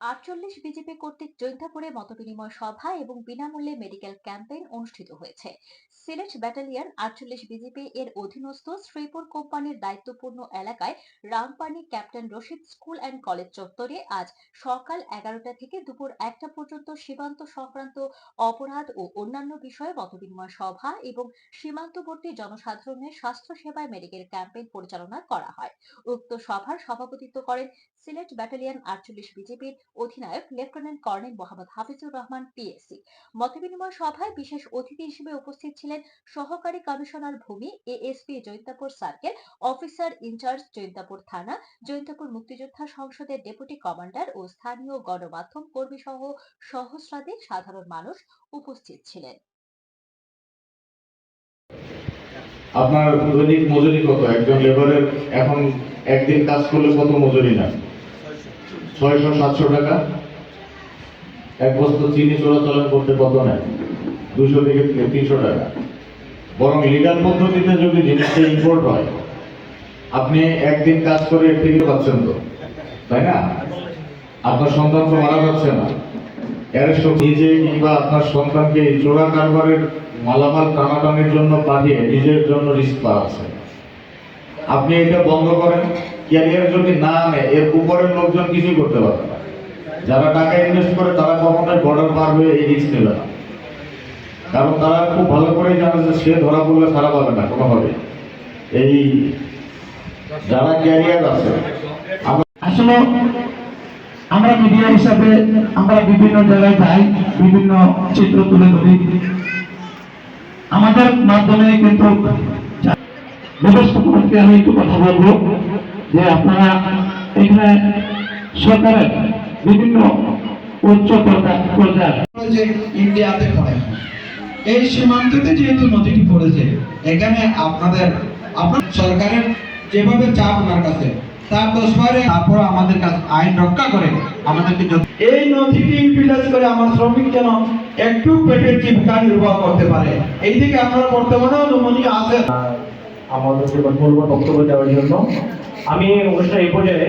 ৪৮ BJP কর্তৃক জৈন্তাপুরে মতবিনিময় সভা এবং বিনামূল্যে মেডিকেল ক্যাম্পেইন অনুষ্ঠিত হয়েছে। সিলেট ব্যাটালিয়ন ৪৮ বিজেপি এর অধীনস্থ শ্রীপুর কোম্পানির দায়িত্বপূর্ণ এলাকায় রামপানি captain Rashid school and college চত্বরে আজ সকাল ১১টা থেকে দুপুর ১টা পর্যন্ত সীমান্ত সংক্রান্ত অপরাধ ও অন্যান্য বিষয়ে মতবিনিময় সভা এবং সীমান্তবর্তী জনসাধারণের স্বাস্থ্য সেবায় মেডিকেল ক্যাম্পেইন পরিচালনা করা হয়। উক্ত সভার সভাপতিত্ব করেন সিলেট ব্যাটালিয়ন ৪৮ বিজেপির অধিনায়ক lieutenant colonel Mohammad Hafizur Rahman PSC. মতবিনিময় সভায় বিশেষ অতিথি হিসেবে উপস্থিত ছিলেন সহকারী কমিশনার ভূমি ASP Jaintapur circle, officer in charge Jaintapur থানা, জৈন্তাপুর মুক্তিযোদ্ধা সংসদের ডেপুটি কমান্ডার ও স্থানীয় গণমাধ্যম কর্মী সহ সহস্রাধিক সাধারণ মানুষ উপস্থিত ছিলেন। আপনার দৈনিক মজুরি কত? একজন লেবারের এখন একদিন কাজ করলে কত মজুরি না? ৬০০-৭০০ টাকা। এক বস্তা চিনি চোরাচালান করতে কত নেয়? ২০০ থেকে ৩০০ টাকা। বরং লিগাল পদ্ধতিতে যদি জিনিসটা ইম্পোর্ট হয়, আপনি একদিন কাজ করে এর থেকে পাচ্ছেন তো, তাই না? আপনার সন্তান তো মারা যাচ্ছে না। অ্যারেস্ট নিজে কিংবা আপনার সন্তানকে চোরা কারবারের মালামাল টানাটানির জন্য পাঠিয়ে নিজের জন্য রিস্ক পাচ্ছে। আপনি এটা বন্ধ করেন, ক্যারিয়ার যদি না আনে এর উপরের লোকজন কিছুই করতে পারবে না। যারা টাকা ইনভেস্ট করে তারা কখনোই বর্ডার পার হয়ে এই রিস্ক নেবে না, কারণ তারা খুব ভালো করেই জানে যে সে ধরা পড়লে ছাড়া পাবে না কোনোভাবে। এই যারা ক্যারিয়ার আছে, আসলে আমরা মিডিয়া হিসাবে আমরা বিভিন্ন জায়গায় যাই, বিভিন্ন চিত্র তুলে ধরি। আমাদের মাধ্যমে কিন্তু ব্যবস্থাপনাকে আমি একটু কথা বলবো যে আপনারা এখানে সরকারের বিভিন্ন উচ্চ পর্যায়ে ইন্ডিয়াতে পড়ে, এই সীমান্ততে যেহেতু নদীটি পড়েছে, এখানে আপনার সরকারের যেভাবে চাপ ওনার কাছে তার 10 বারে তারপর আমাদের কাছে আইন রক্ষা করে আমাদেরকে এই নদীটি ইউটিলাইজ করে আমার শ্রমিক যেন একটু পেটের জীবিকা নির্বাহ করতে পারে, এই দিকে আপনারা বর্তমানে অনুমতি আছে। আমাদেরকে বক্তব্য দেওয়ার জন্য আমি অনুষ্ঠান এই পর্যায়ে